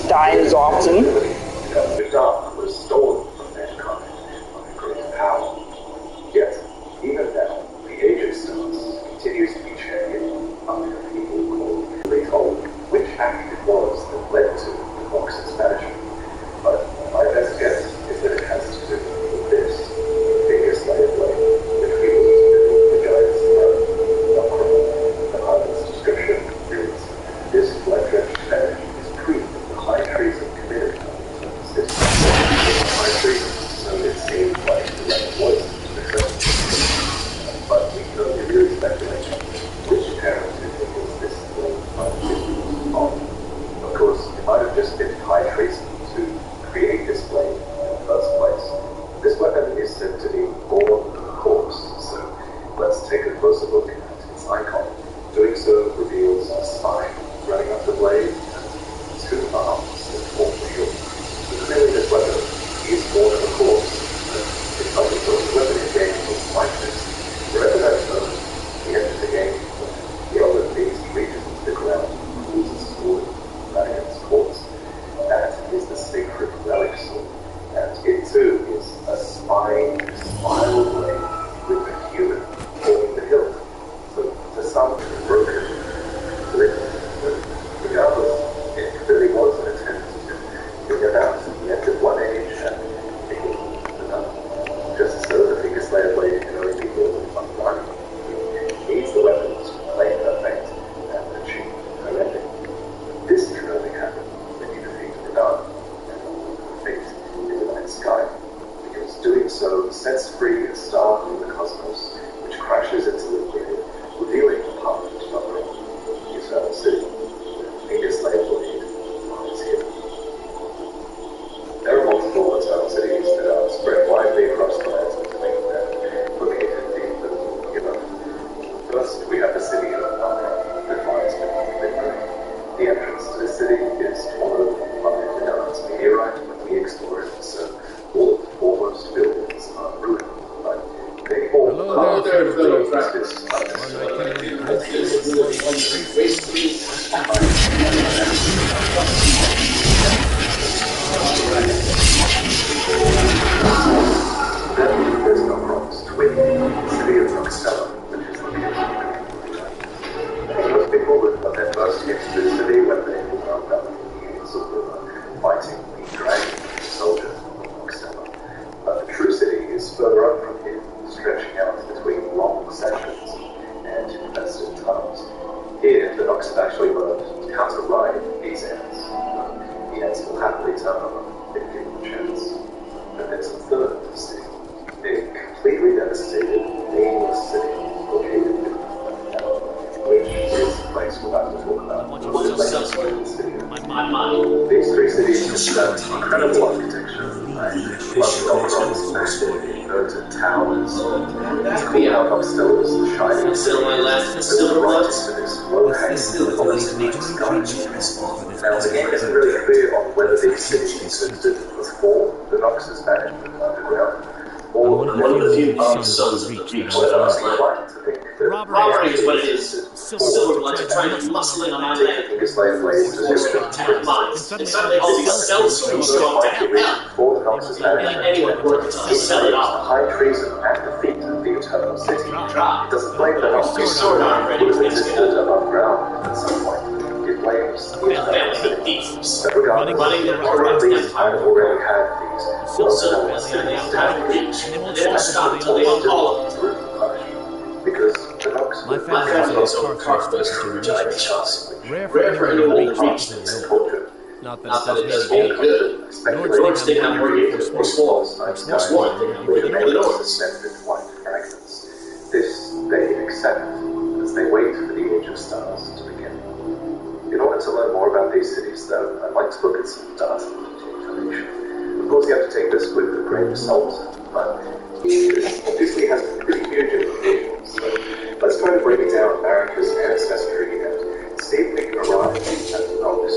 dies often. The dark was stolen from mankind by great power. Yet, even now, the age of stars continues to be championed by people called Regar, which act it was that led to the Box's banishment. But my best guess is that it has to do with this, the biggest slave blade, which we used to build the giant's throne. The pilot's description reads, this blood-drenched fetish is proof of the high treason committed to the city. High treason, so it seems like the right voice but we can only really speculate which parent was this blade on. Of course, it might have just been high treason to create this blade in the first place. This weapon is said to be born of a corpse, so let's take a closer look at its icon. Doing so reveals a spine running up the blade and two arms that form the hilt. So clearly this weapon is born of a corpse, but it's not because the weapon in game looks like this. Wherever that goes, the end of the game, the other beast reaches into the ground and loses a sword running its corpse. That is the sacred relic sword, and it too is a spiral blade with a human holding the hilt. So to some, it's broken. Regardless, it really was an attempt to bring about the end of one age and begin another. Just so the Finger Slayer blade can only be wielded by one, it needs the weapon to claim her fate and achieve her ending. This can only happen when you defeat Regar and fate in the night sky, because doing so sets free a star from the cosmos, which crashes into the grid, revealing the path to the eternal city. Finger Slayer blade lies here. There are multiple eternal cities that are spread widely across the lands of the located deep in the universe. First, we have the city of Regar that lies beneath Regar. The entrance to the city is swallowed by Regar's meteorite when we explore it, so all of the foremost buildings are ruined, but they all Hello there, fellow travelers. Then there's Nocron's twin, the city of Noxella, which is located in most people would have their first hit to the city when they woke up in sort of fighting the dragon soldiers of Noxella. But the true city is further up from here, stretching out between long sections and infested tunnels. Here, the Nox have actually learned how to ride these ants. The ants will happily turn on them if given a chance. But there's a third city. A completely devastated, nameless city located in which is the place we're about to talk about. What is the city? These three cities have incredible architecture, Nocron's massive inverted towers, clean out upstairs, shining cities, the brightest of this low-hanging night sky. Now, the game isn't really clear on whether these cities existed before the Nox's management underground, or one of the few sons of the Reach that I was inclined to think that robbery is what it is. Silver like to try to muscle in on my leg. Attack mines. And suddenly all these cells go to hell. Anyone worth to sell it off. High treason and defeat of the eternal city. It doesn't blame the Nox. Your sword arm ready to existed above ground at some point. It blames the eternal city. But regardless, I've already had these well-known cities down reach, and they won't stop until they own all of them. Because the Nox family's own Carthage for giant shots. Rare for anyone to reach this culture. Not that it does any good. Nords they have more units or swarms. More swarm than the North. Fragments. This they accept as they wait for the age of stars to begin. In order to learn more about these cities, though, I'd like to look at some data and information. Of course, you have to take this with a grain of salt, but this obviously has pretty huge implications. So let's try to break down America's ancestry and see if we can arrive at the Nox.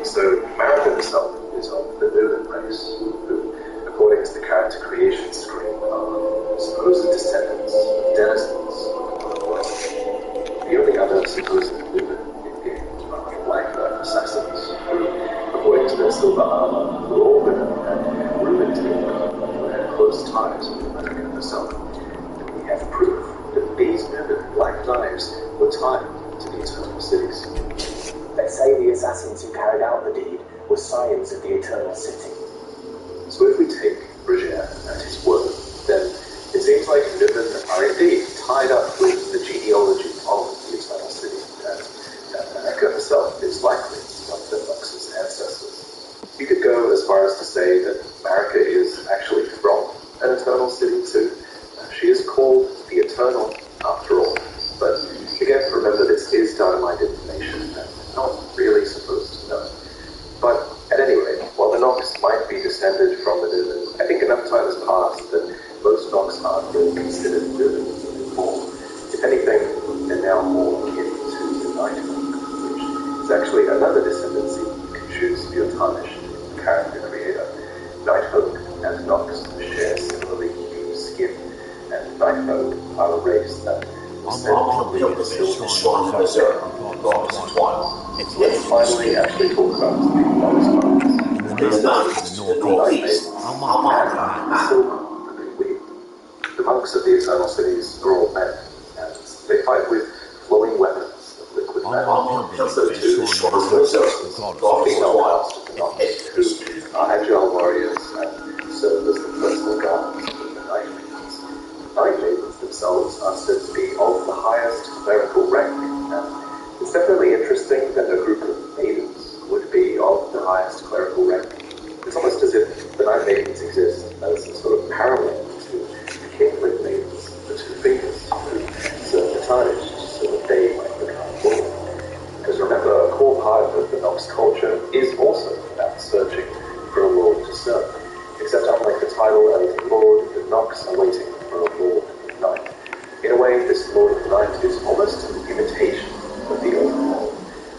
So America herself is of the Newman race, who, according to the character creation screen, are supposed descendants of denizens of the world. The only other supposed Newman in game are black assassins, who, according to the silver armor were all women and rumored to be women who had close ties with America herself. And we have proof that these women, like knives, were tied to the Eternal Cities. They say the assassins who carried out the deed were scions of the Eternal City. So if we take Regar at his word, then it seems like women are indeed tied up with the genealogy of the Eternal City, and that America herself is likely one of the Nox's ancestors. You could go as far as to say that America is actually from an Eternal City too. She is called the Eternal after all. But again, remember, this is dynamite information and we're not really supposed to know. But at any rate, while the Nox might be descended from the Newman, I think enough time has passed that most Nox aren't really considered Newmans anymore. If anything, they're now more akin to the Nightwing, which is actually another descendancy you can choose for your tarnish character creator. Nighthawk and Nox share similarly hued skin, and Nighthawk are a race that was said to be the silver swan of Berserk, gods of Twilight. Let's finally actually talk about the Nox mountains. In the mountains to the northeast, I'll mark that silver. The monks of the Eternal Cities are all men, and they fight with flowing weapons of liquid metal. So too, strong themselves, blocking the wiles of the Nox, who are agile warriors and serve as the personal guards of the Night Maidens. Night Maidens themselves are said to be of the highest clerical rank, and it's definitely interesting that a group of maidens would be of the highest clerical rank. It's almost as if the Night Maidens exist as a sort of parallel to the Kinglet Maidens, the two fingers, who serve the tarnished so that they might become Lord. Because remember, a core part of the Nox culture is also about searching for a Lord to serve. Except unlike the title of Lord, the Nox are waiting for a Lord of Night. In a way, this Lord of Night is almost an imitation of the Overlord,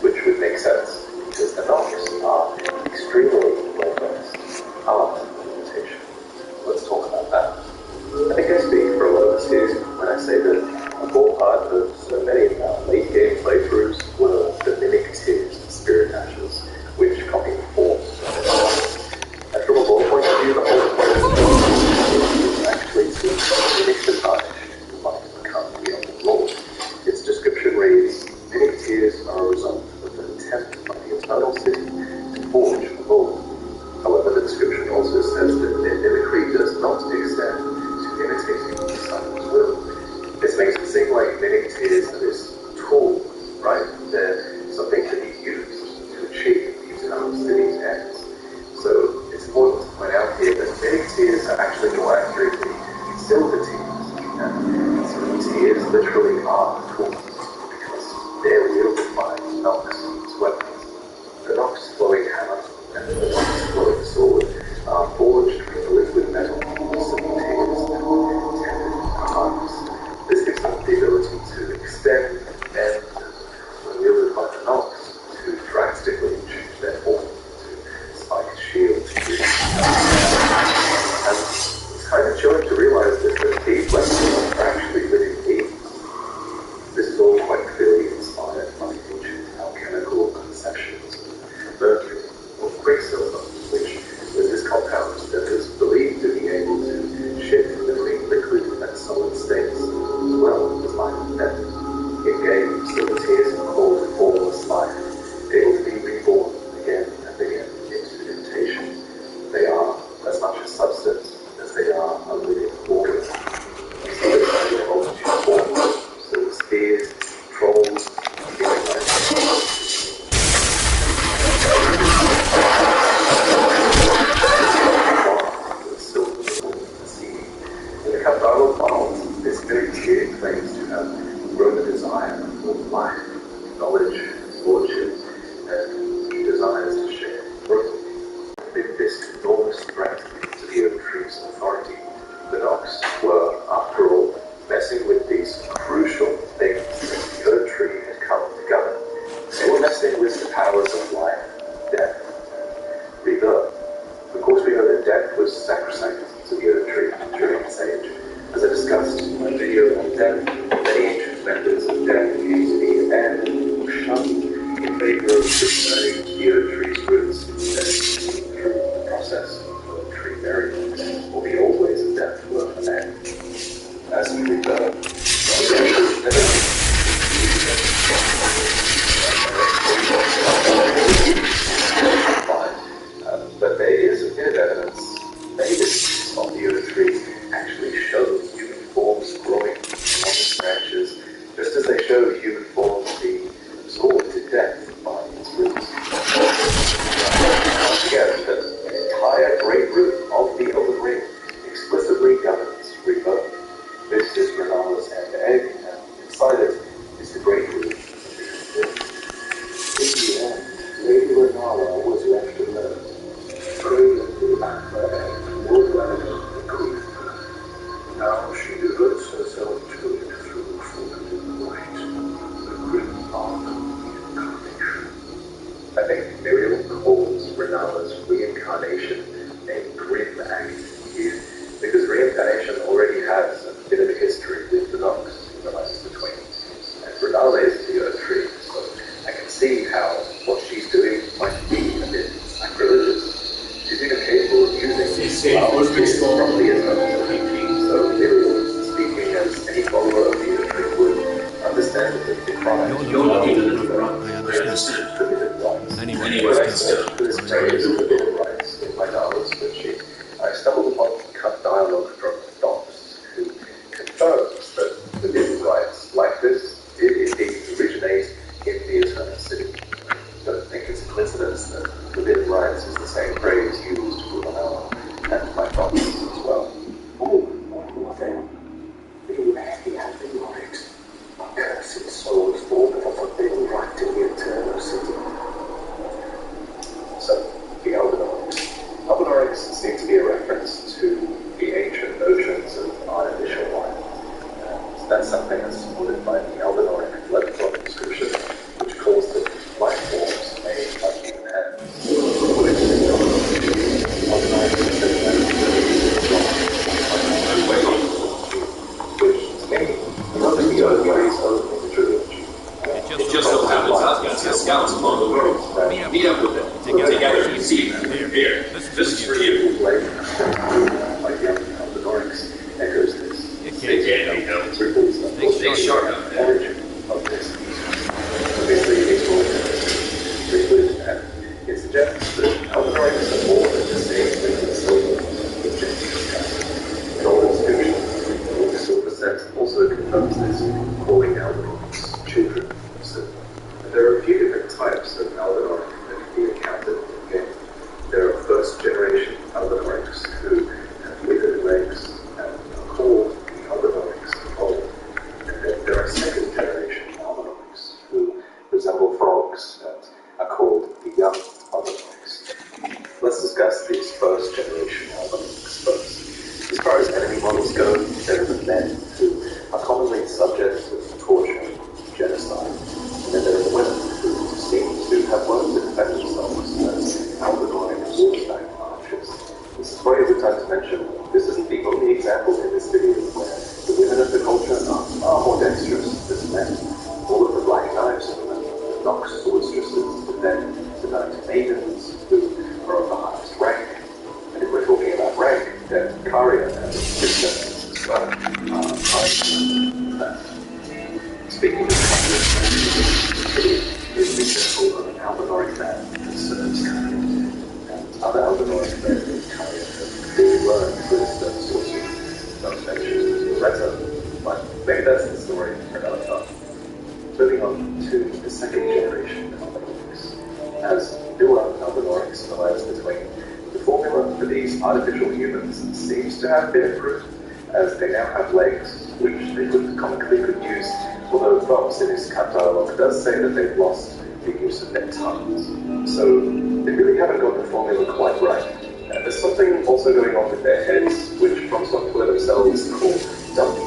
which would make sense, because the Nox are extremely well-versed art imitation. Let's talk about that. I think I speak for a lot of us here when I say that a core part of so many of our late-game playthroughs were the mimic tears and spirit ashes, which copied forms of it. And from a lore point of view, the whole point of the game is actually to mimic the tarnish who might become the Elden Lord. Its description reads, mimic tears are a result of the attempt by the Eternal City to forge a Lord. way, Miriam calls Renala's reincarnation a grim act here, because reincarnation already has a bit of a history with the Nox in the lines between. And Renala is the Earth Tree, so I can see how what she's doing might be a bit sacrilegious. She's even capable of using flowers properly as a so Miriam, speaking as any follower of the Earth Tree would, understand that the crime I understand. Anyway, when I searched for this phrase of forbidden rights in my Darwin spreadsheet, I stumbled upon cut dialogue from Dobbs, who confirms that forbidden rights like this did indeed originate in the Eternal City. I don't think it's a coincidence that forbidden rights is the same phrase used for Manala and by Dobbs as well. Oh, then, the Albinorics, a cursed souls born of a forbidden right in the Eternal City. So, the Albinorics seem to be a reference to the ancient notions of artificial life. And that's something that's supported by the Albinoric Leviathan description, which calls them life forms made by human hands. Which to me, must be Odin's own trilogy. It just so happens I've got 10 scouts along the world. Meet up with them. Together you see them. Here. This is for you. Like the Albinorics echoes this. It can't be helped. They sharp up there. Origin of this species. Obviously, it's all liquid, and it suggests that Albinorics are more than just a liquid silver objective. In all description, the silver set also confirms this, calling Albinorics children of silver. And there are a few different types of Albinoric that can be encountered in the game. There are first-generation Albinorics who have withered legs and are called the Albinorics of old. And then there are second-generation Albinorics who resemble frogs and are called the young Albinorics. Let's discuss these first-generation Albinorics first. As far as enemy models go, there are the men who are commonly subject to torture, genocide, and then there are the women who seem to have learned to defend themselves as Albinoric wolfpack archers. This is probably a good time to mention this isn't the only example in this video where the women of the culture are far more dexterous than men. All of the Black Knives women, the Nox sorceresses, the then the Knight Maidens, who are of the highest rank. And if we're talking about rank, then Karia and Princesses as well are high than that. Speaking of Karia, is the example of an Albinoric man that serves Karia. And other Albinoric men in Karia have really learned wisdom, sorcery, those mentioned letter, but maybe that's the story for another time. Moving on to the second generation Albinorics. As newer Albinorics arise between, the formula for these artificial humans seems to have been improved, as they now have legs, which they comically could use, although Fox in his cut dialogue does say that they've lost the use of their tongues. So they really haven't got the formula quite right. And there's something also going on with their heads, which From Software themselves call dummy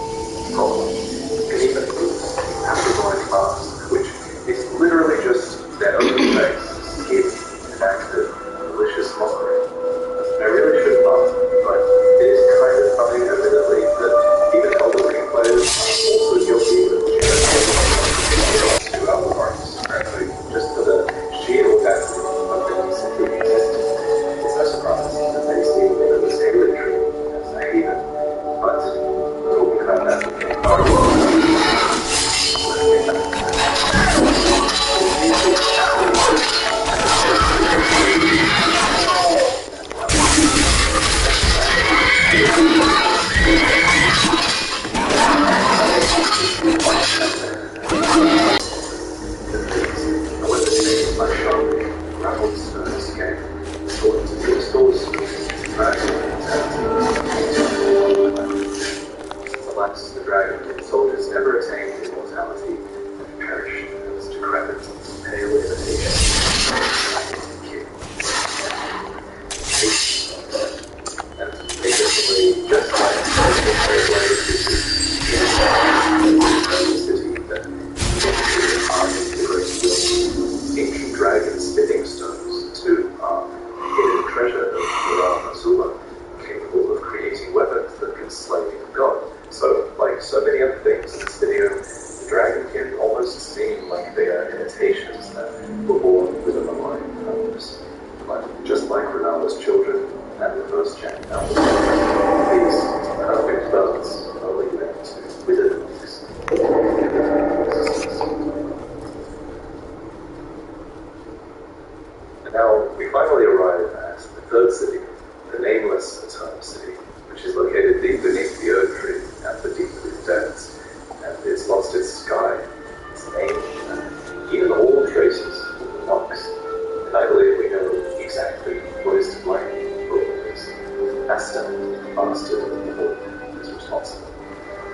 problem. You can even move the Albinoric mask, which is literally just their own face, skin, enacted, malicious mockery. I really should laugh, but it is kind of funny, evidently, that even Elden Ring players are also guilty of genocide to Albinorics, apparently, just for the sheer audacity of their secret existence. It's no surprise that they see the same tree as a heathen, but talking about that, first children and the first Jack Apples. These perfect birds are linked to wither existence. And now we finally arrive at the third city, the nameless Eternal City, which is located deep beneath the Earth Tree and the deep blue depths, and it's lost its sky, its name, and even all traces of the knocks. And I believe we know exactly what is to blame for all of this. Astel, the bastard of the Lord, is responsible.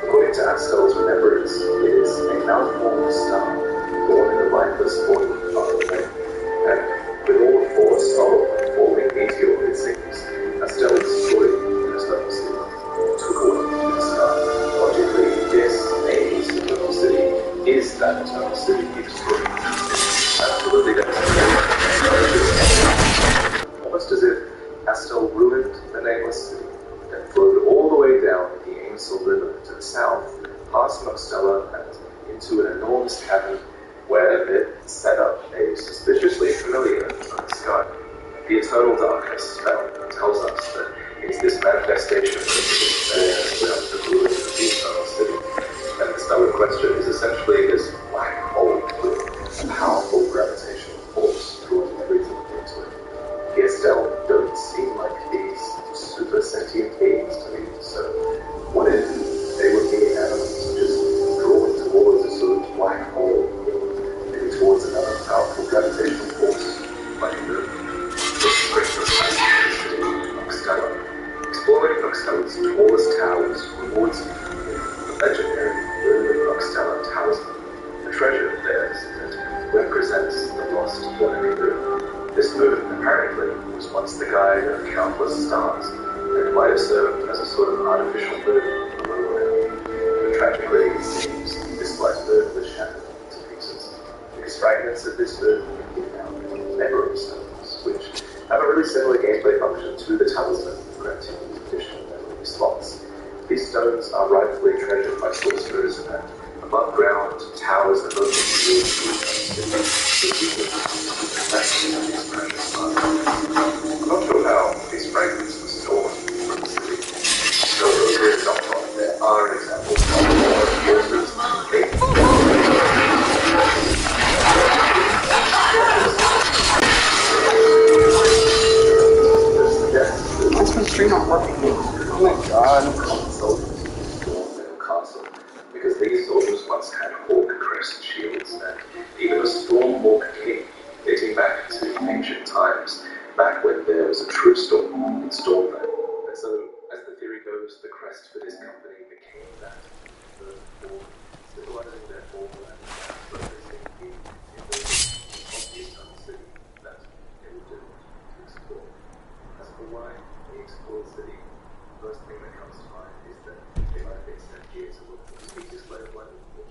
According to Astel's remembrance, it is a malformed star, born in the lifeless body of the planet, and with all the force of a falling meteor it seems, Astel destroyed the Eternal City, took away the star. Logically, this nameless Eternal City is that Eternal City he destroyed. Absolutely devastating. Almost as if Astel ruined the nameless city, then flowed all the way down the Ainsel River to the south, past Mostella and into an enormous cavern where it set up a suspiciously familiar sky. The eternal darkness spell tells us that it's this manifestation of the around the ruins of the Eternal City. And the stellar question is essentially this black hole with a powerful gravitational force drawing everything into it. The Estelle don't seem like these super sentient beings to me, so what if they were mere animals just drawn towards a sort of black hole, maybe towards another powerful gravitational force, like the great Noxtella? Exploring Noxtella's tallest towers rewards you with the legendary Lunar Noxtella Talisman, a treasure of theirs that represents the lost Watery Moon. This moon, apparently, was once the guide of countless stars, and might have served as a sort of artificial moon for the world. But tragically, it seems this light moon was shattered into pieces, because fragments of this moon have been found memory stones, which have a really similar gameplay function to the talisman, granting additional memory slots. These stones are rightfully treasured by sorcerers, and above ground towers that look I'm not sure how these fragments were stored from the city. So there are examples of forces Why's my stream not working? Oh my god. soldiers stormed their castle, because these soldiers once had hawk crest shields and even a storm hawk king, dating back to ancient times, back when there was a true storm in Stormland. And so, as the theory goes, the crest for this company became that of the hawk, symbolizing their homeland, representing the invasion of the Eternal City that they were doomed to explore. As for why they explored the city, the first thing that comes to mind is that they might have been sent here to look for species like one, which